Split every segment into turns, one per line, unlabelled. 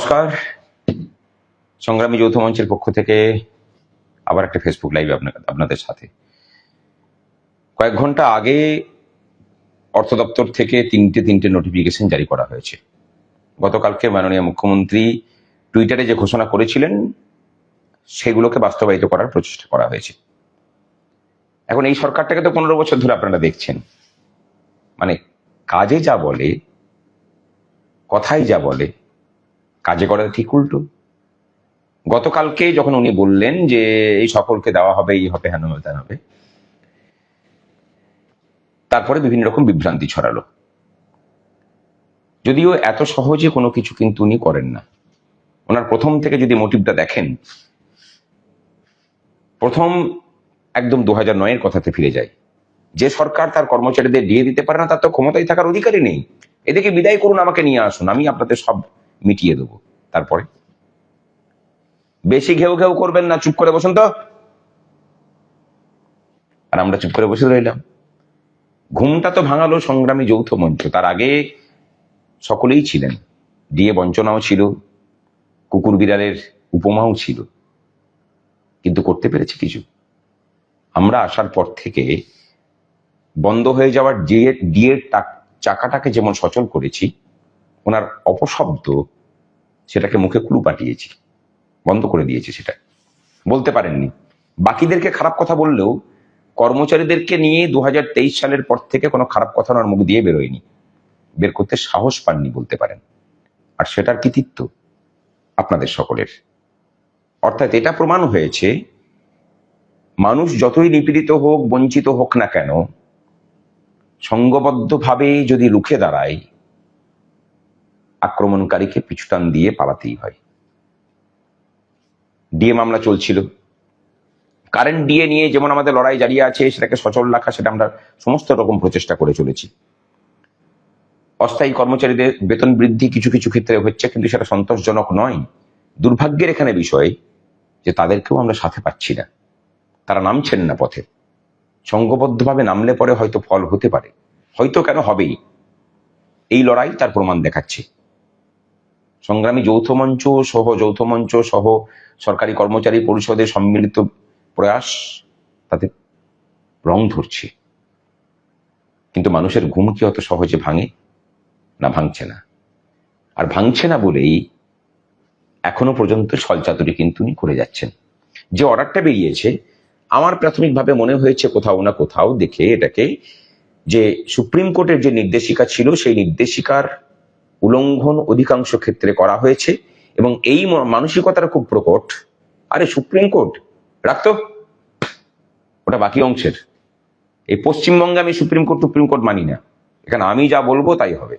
নমস্কার, সংগ্রামী যৌথ মঞ্চের পক্ষ থেকে আবার একটা ফেসবুক লাইভ আপনাদের সাথে। কয়েক ঘন্টা আগে অর্থ দপ্তর থেকে তিনটে নোটিফিকেশন জারি করা হয়েছে। গতকালকে মাননীয় মুখ্যমন্ত্রী টুইটারে যে ঘোষণা করেছিলেন সেগুলোকে বাস্তবায়িত করার প্রচেষ্টা করা হয়েছে। এখন এই সরকারটাকে তো 15 বছর ধরে আপনারা দেখছেন, মানে কাজে যা বলে, কথাই যা বলে, কাজে করার ঠিক উল্টো। গতকালকে যখন উনি বললেন যে এই সকলকে দেওয়া হবে, এই হবে, হেন হবে, তেন হবে, তারপরে বিভিন্ন রকম বিভ্রান্তি ছড়ালো। যদিও এত সহজে কোনো কিছু কিন্তু উনি করেন না। ওনার প্রথম থেকে যদি মোটিভটা দেখেন, প্রথম একদম 2009-এর কথাতে ফিরে যায়। যে সরকার তার কর্মচারীদের দিয়ে দিতে পারে না, তার তো ক্ষমতায় থাকার অধিকারই নেই। এদিকে বিদায় করুন, আমাকে নিয়ে আসুন, আমি আপনাদের সব মিটিয়ে দেবো। তারপরে বেশি ঘেউ ঘেউ করবেন না, চুপ করে বসুন তো। আর আমরা চুপ করে বসে রইলাম। ঘুমটা তো ভাঙালো সংগ্রামী যৌথ মঞ্চ। তার আগে সকলেই ছিলেন, ডিএ বঞ্চনাও ছিল, কুকুর বিড়ালের উপমাও ছিল, কিন্তু করতে পেরেছে কিছু? আমরা আসার পর থেকে বন্ধ হয়ে যাওয়ার ডিএর চাকাটাকে যেমন সচল করেছি, ওনার অপশব্দ সেটাকে মুখে কুলু পাঠিয়েছি, বন্ধ করে দিয়েছে। সেটা বলতে পারেননি। বাকিদেরকে খারাপ কথা বললেও কর্মচারীদেরকে নিয়ে 2023 সালের পর থেকে কোনো খারাপ কথা ওনার মুখ দিয়ে বেরোয়নি, বের করতে সাহস পাননি বলতে পারেন। আর সেটার কৃতিত্ব আপনাদের সকলের। অর্থাৎ এটা প্রমাণ হয়েছে, মানুষ যতই নিপীড়িত হোক, বঞ্চিত হোক না কেন, সংঘবদ্ধভাবে যদি রুখে দাঁড়ায়, আক্রমণকারীকে পিছুটান দিয়ে পালাতেই হয়। ডিএ মামলা চলছিল, কারেন্ট ডিএ নিয়ে যেমন আমাদের লড়াই জারি আছে, সেটাকে সচল রাখা, সেটা আমরা সমস্ত রকম প্রচেষ্টা করে চলেছি। অস্থায়ী কর্মচারীদের বেতন বৃদ্ধি কিছু কিছু ক্ষেত্রে হচ্ছে, কিন্তু সেটা সন্তোষজনক নয়। দুর্ভাগ্যের এখানে বিষয় যে তাদেরকেও আমরা সাথে পাচ্ছি না, তারা নামছেন না পথে। সংঘবদ্ধভাবে নামলে পরে হয়তো ফল হতে পারে, হয়তো কেন হবেই। এই লড়াই তার প্রমাণ দেখাচ্ছে। সংগ্রামী যৌথ মঞ্চ সহ সরকারি কর্মচারী পরিষদের সম্মিলিত প্রয়াস তাদের রং ধরছে। কিন্তু মানুষের ঘুম কি অত সহজে ভাঙে? না, ভাঙছে না। আর ভাঙছে না বলেই এখনো পর্যন্ত ছলচাতুরি কিন্তু উনি করে যাচ্ছেন। যে অর্ডারটা বেরিয়েছে, আমার প্রাথমিকভাবে মনে হয়েছে কোথাও না কোথাও দেখে এটাকে, যে সুপ্রিম কোর্টের যে নির্দেশিকা ছিল, সেই নির্দেশিকার উল্লঙ্ঘন অধিকাংশ ক্ষেত্রে করা হয়েছে। এবং এই মানসিকতাটা খুব প্রকট। আরে সুপ্রিম কোর্ট রাখতো, ওটা বাকি অংশের। এই পশ্চিমবঙ্গে আমি সুপ্রিম কোর্ট মানি না। এখানে আমি যা বলবো তাই হবে।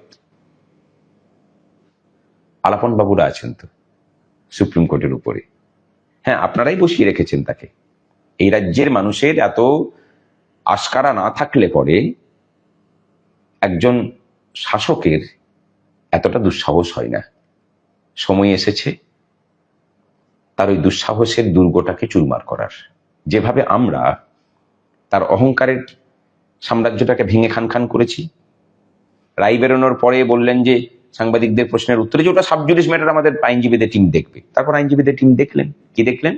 আলাপন বাবুরা আছেন তো সুপ্রিম কোর্টের উপরে। হ্যাঁ, আপনারাই বসিয়ে রেখেছেন তাকে। এই রাজ্যের মানুষের এত আস্কারা না থাকলে পরে একজন শাসকের এতটা দুঃসাহস হয় না। সময় এসেছে তার ওই দুঃসাহসের দুর্গটাকে চুরমার করার। যেভাবে আমরা তার অহংকারের সাম্রাজ্যটাকে ভেঙে খান খান করেছি। রায় বেরোনোর পরে বললেন যে সাংবাদিকদের প্রশ্নের উত্তরে যে ওটা সাবজুডিস ম্যাটার, আমাদের আইনজীবীদের টিম দেখবে। তারপর আইনজীবীদের টিম দেখলেন, কি দেখলেন?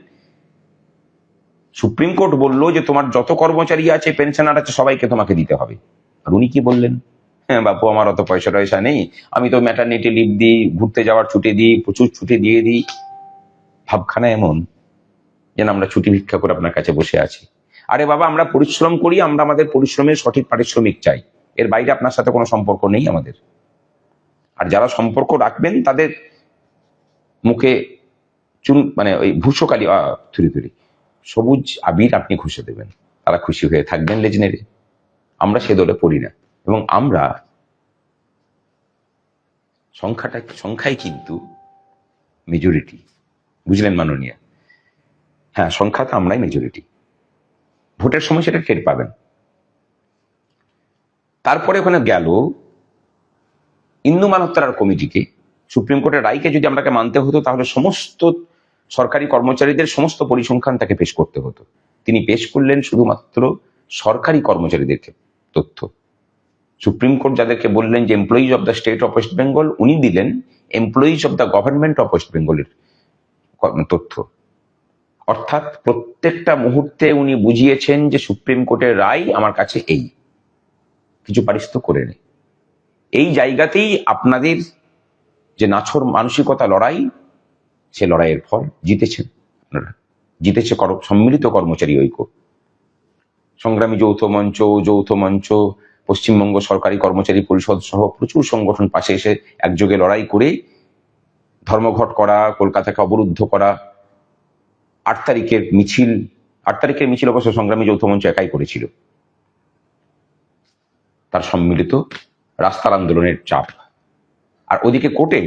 সুপ্রিম কোর্ট বললো যে তোমার যত কর্মচারী আছে, পেনশনার আছে, সবাইকে তোমাকে দিতে হবে। আর উনি কি বললেন? হ্যাঁ বাপু, আমার অত পয়সা টয়সা নেই, আমি তো ম্যাটারনিটি লিভ দিই, ঘুরতে যাওয়ার ছুটি দিই, প্রচুর ছুটি দিয়ে দিই। ভাবখানা এমন যেন আমরা ছুটি ভিক্ষা করে আপনার কাছে বসে আছি। আরে বাবা, আমরা পরিশ্রম করি, আমরা আমাদের পরিশ্রমের সঠিক পারিশ্রমিক চাই। এর বাইরে আপনার সাথে কোনো সম্পর্ক নেই আমাদের। আর যারা সম্পর্ক রাখবেন তাদের মুখে মানে ওই ভূষকালি থুরি সবুজ আবির আপনি ঘুষে দেবেন, তারা খুশি হয়ে থাকবেন লেজ নেড়ে। আমরা সে দলে পড়ি না। এবং আমরা সংখ্যায় কিন্তু মেজরিটি, বুঝলেন মাননীয়? হ্যাঁ, সংখ্যাতে আমরাই মেজরিটি। ভোটের সময় সেটা টের পাবেন। তারপরে ওখানে গেল ইন্দু মালহোত্রার কমিটিকে। সুপ্রিম কোর্টের রায়কে যদি আমাকে মানতে হতো, তাহলে সমস্ত সরকারি কর্মচারীদের সমস্ত পরিসংখ্যান তাকে পেশ করতে হতো। তিনি পেশ করলেন শুধুমাত্র সরকারি কর্মচারীদের তথ্য। সুপ্রিম কোর্ট যাদেরকে বললেন যে employees of the state of West Bengal, উনি দিলেন employees of the government of West বেঙ্গলের তথ্য। অর্থাৎ প্রত্যেকটা মুহূর্তে উনি বুঝিয়েছেন যে সুপ্রিম কোর্টের রায় আমার কাছে এই, কিছু পারিস তো করে নে। এই জায়গাতেই আপনাদের যে নাছর মানসিকতা লড়াই, সে লড়াইয়ের ফল জিতেছেন আপনারা। জিতেছে সম্মিলিত কর্মচারী ঐক্য, সংগ্রামী যৌথ মঞ্চ, পশ্চিমবঙ্গ সরকারি কর্মচারী পরিষদ সহ প্রচুর সংগঠন পাশে এসে একযোগে লড়াই করে ধর্মঘট করা, কলকাতাকে অবরুদ্ধ করা, 8 তারিখের মিছিল অবশ্য সংগ্রামী যৌথ মঞ্চ একাই করেছিল, তার সম্মিলিত রাস্তার আন্দোলনের চাপ। আর ওদিকে কোর্টে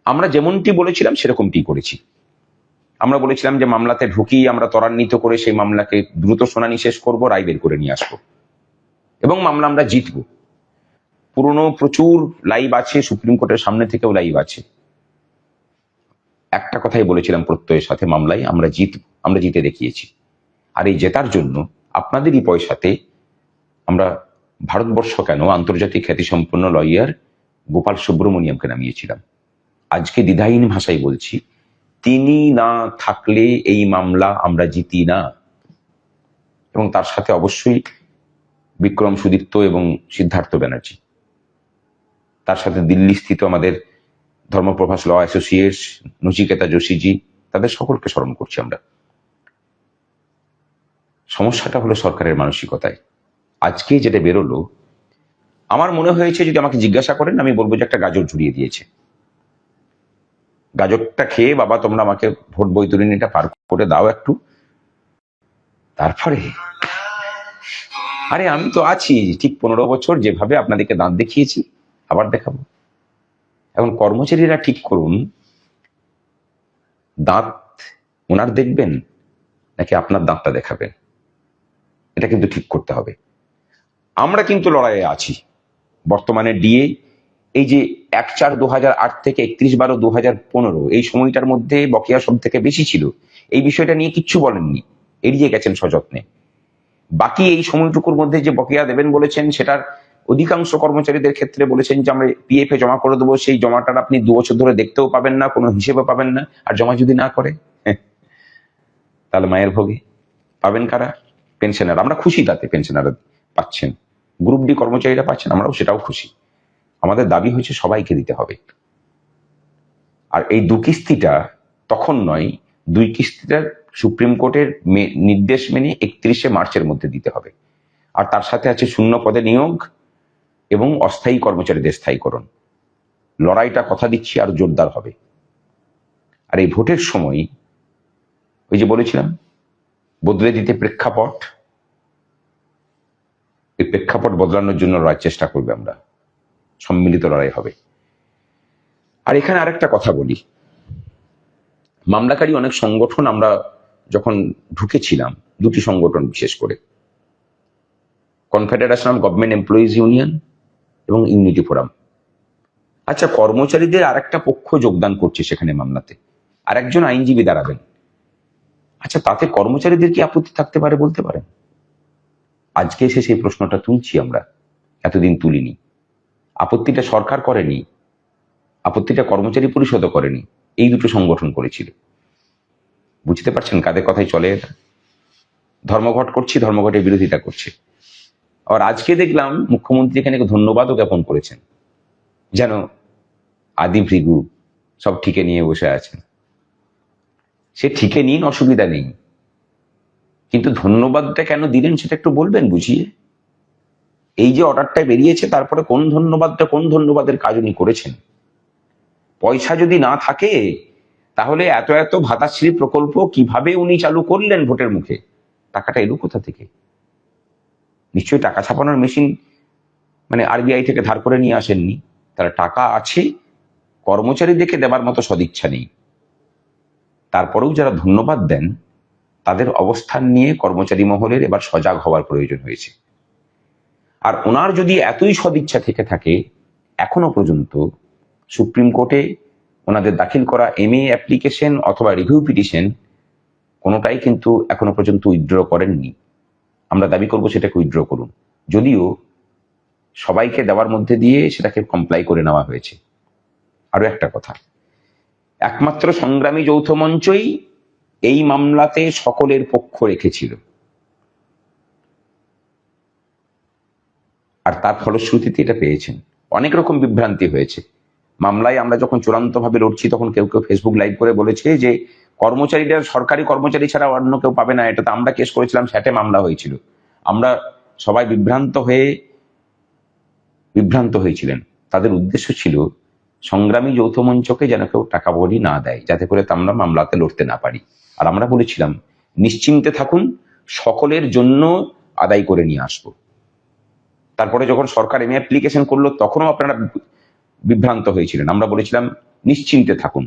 আমরা যেমনটি বলেছিলাম সেরকমটি করেছি। আমরা বলেছিলাম যে মামলাতে ঢুকি আমরা ত্বরান্বিত করে সেই মামলাকে দ্রুত শুনানি শেষ করব, রায় বের করে নিয়ে আসবো এবং মামলা আমরা জিতবো। পুরনো প্রচুর লাইভ আছে, সুপ্রিম কোর্টের সামনে থেকেও লাইভ আছে। একটা কথাই বলেছিলাম প্রত্যয়ের সাথে, মামলায় আমরা জিতে দেখিয়েছি। আর এই জেতার জন্য আপনাদেরই পয়সাতে আমরা ভারতবর্ষ কেন আন্তর্জাতিক খ্যাতিসম্পন্ন লয়ার গোপাল সুব্রমণিয়ামকে নামিয়েছিলাম। আজকে দ্বিধাহীন ভাষায় বলছি, তিনি না থাকলে এই মামলা আমরা জিতি না। এবং তার সাথে অবশ্যই বিক্রম সুদীপ্ত এবং সিদ্ধার্থ ব্যানার্জি, তার সাথে দিল্লি স্থিত আমাদের ধর্মপ্রভাস ল অ্যাসোসিয়েটস, নচিকেতা যোশীজি, তাদের সকলকে স্মরণ করছি আমরা। সমস্যাটা হলো সরকারের মানসিকতায়। আজকে যেটা বেরোলো, আমার মনে হয়েছে, যদি আমাকে জিজ্ঞাসা করেন আমি বলবো যে একটা গাজর ঝুরিয়ে দিয়েছে। গাজরটা খেয়ে বাবা তোমরা আমাকে ভোট বৈতরণীটা পার করে দাও একটু, তারপরে আরে আমি তো আছি ঠিক 15 বছর, যেভাবে আপনাদেরকে দাঁত দেখিয়েছি আবার দেখাবো। এখন কর্মচারীরা ঠিক করুন, দাঁত ওনার দেখবেন নাকি আপনার দাঁতটা দেখাবেন, এটা কিন্তু ঠিক করতে হবে। আমরা কিন্তু লড়াইয়ে আছি। বর্তমানে ডিএ, এই যে 1/4/2008 থেকে 31/12/2015 এই সময়টার মধ্যে বকেয়া সব থেকে বেশি ছিল, এই বিষয়টা নিয়ে কিচ্ছু বলেননি, এড়িয়ে গেছেন সযত্নে। বাকি এই সময়টুকুর মধ্যে যে বকেয়া দেবেন বলেছেন, সেটার অধিকাংশ কর্মচারীদের ক্ষেত্রে বলেছেন যে আমরা পিএফ এ জমা করে দেবো, সেই জমাটার আপনি 2 বছর ধরে দেখতেও পাবেন না, কোনো হিসেবে পাবেন না। আর জমা যদি না করে তাহলে মায়ের ভোগে পাবেন কারা? পেনশনার। আমরা খুশি তাতে, পেনশনার পাচ্ছেন, গ্রুপ ডি কর্মচারীরা পাচ্ছেন, আমরাও সেটাও খুশি। আমাদের দাবি হয়েছে সবাইকে দিতে হবে। আর এই 2 কিস্তিটা তখন নয়, 2 কিস্তিটা সুপ্রিম কোর্টের নির্দেশ মেনে 31শে মার্চের মধ্যে দিতে হবে। আর তার সাথে আছে শূন্য পদে নিয়োগ এবং অস্থায়ী কর্মচারীদের স্থায়ীকরণ। লড়াইটা কথা দিচ্ছি আর জোরদার হবে। আর এই ভোটের সময় ওই যে বলেছিলাম বদলে দিতে প্রেক্ষাপট, এই প্রেক্ষাপট বদলানোর জন্য লড়াইয়ের চেষ্টা করবে আমরা, সম্মিলিত লড়াই হবে। আর এখানে আরেকটা কথা বলি, মামলাকারী অনেক সংগঠন আমরা যখন ঢুকেছিলাম, 2টি সংগঠন বিশেষ করে, confederation of government employees union এবং ইউনিটি ফোরাম। আচ্ছা, কর্মচারীদের আরেকটা পক্ষ যোগদান করছে সেখানে মামলাতে, আর একজন আইনজীবী দাঁড়াবেন। আচ্ছা, তাতে কর্মচারীদের কি আপত্তি থাকতে পারে বলতে পারেন? আজকে এসে সেই প্রশ্নটা তুলছি আমরা, এতদিন তুলিনি। আপত্তিটা সরকার করেনি, আপত্তিটা কর্মচারী পরিষদও করেনি, এই 2টো সংগঠন করেছিল। বুঝতে পারছেন কাদের কথাই চলে এটা? ধর্মঘট করছি, ধর্মঘটের বিরোধিতা করছে। আর আজকে দেখলাম মুখ্যমন্ত্রী এখানে ধন্যবাদও জ্ঞাপন করেছেন, যেন আদি ভৃগু সব ঠিকে নিয়ে বসে আছেন। সে ঠিকে নিন, অসুবিধা নেই, কিন্তু ধন্যবাদটা কেন দিলেন সেটা একটু বলবেন বুঝিয়ে। এই যে অর্ডারটা বেরিয়েছে, তারপরে কোন ধন্যবাদের কাজ উনি করেছেন? পয়সা যদি না থাকে তাহলে এত এত ভাতাশ্রী প্রকল্প কিভাবে উনি চালু করলেন ভোটের মুখে? টাকাটা এলো কোথা থেকে? নিশ্চয়ই টাকা ছাপানোর মেশিন মানে আরবিআই থেকে ধার করে নিয়ে আসেননি। তার টাকা আছে, কর্মচারীদেরকে দেবার মতো সদিচ্ছা নেই। তারপরেও যারা ধন্যবাদ দেন তাদের অবস্থান নিয়ে কর্মচারী মহলের এবার সজাগ হওয়ার প্রয়োজন হয়েছে। আর ওনার যদি এতই সদিচ্ছা থেকে থাকে, এখনো পর্যন্ত সুপ্রিম কোর্টে ওনাদের দাখিল করা MA অ্যাপ্লিকেশন অথবা রিভিউ পিটিশন কোনোটাই কিন্তু এখনো পর্যন্ত উইথড্র করেননি। আমরা দাবি করব সেটাকে উইথড্র করুন, যদিও সবাইকে দেওয়ার মধ্যে দিয়ে সেটাকে কমপ্লাই করে নেওয়া হয়েছে। আরো একটা কথা, একমাত্র সংগ্রামী যৌথ মঞ্চই এই মামলাতে সকলের পক্ষ রেখেছিল, আর তার ফলশ্রুতিতে এটা পেয়েছেন। অনেক রকম বিভ্রান্তি হয়েছে মামলায়। আমরা যখন চূড়ান্ত ভাবে লড়ছি তখন কেউ কেউ ফেসবুক লাইভ করে বলেছে যে কর্মচারীরা সরকারি কর্মচারী ছাড়া অন্য কেউ পাবে না, এটা তো আমরা কেস করেছিলাম, স্যাটে মামলা হয়েছিল। আমরা সবাই বিভ্রান্ত হয়েছিলেন। তাদের উদ্দেশ্য ছিল সংগ্রামী যৌথ মঞ্চকে যেন কেউ টাকা বড়ি না দেয়, যাতে করে আমরা মামলাতে লড়তে না পারি। আর আমরা বলেছিলাম নিশ্চিন্তে থাকুন, সকলের জন্য আদায় করে নিয়ে আসবো। তারপরে যখন সরকার এমএ অ্যাপ্লিকেশন করলো তখনও আপনারা বিভ্রান্ত হয়েছিলেন। আমরা বলেছিলাম নিশ্চিন্তে থাকুন,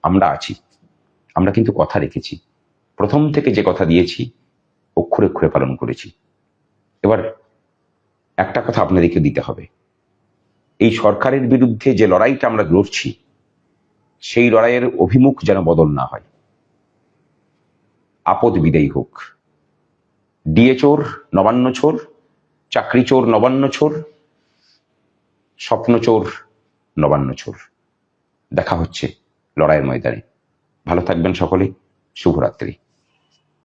আমরা আছি। আমরা কিন্তু কথা রেখেছি, প্রথম থেকে যে কথা দিয়েছি অক্ষরে অক্ষরে পালন করেছি। এবার একটা কথা আপনাদেরকে দিতে হবে, এই সরকারের বিরুদ্ধে যে লড়াইটা আমরা লড়ছি সেই লড়াইয়ের অভিমুখ যেন বদল না হয়। আপদ বিদায়ী হোক। ডিএ চোর নবান্ন চোর, চাকরি চোর নবান্ন চোর, স্বপ্ন চোর নবান্ন চোর। দেখা হচ্ছে লড়াইয়ের ময়দানে। ভালো থাকবেন সকলে। শুভরাত্রি।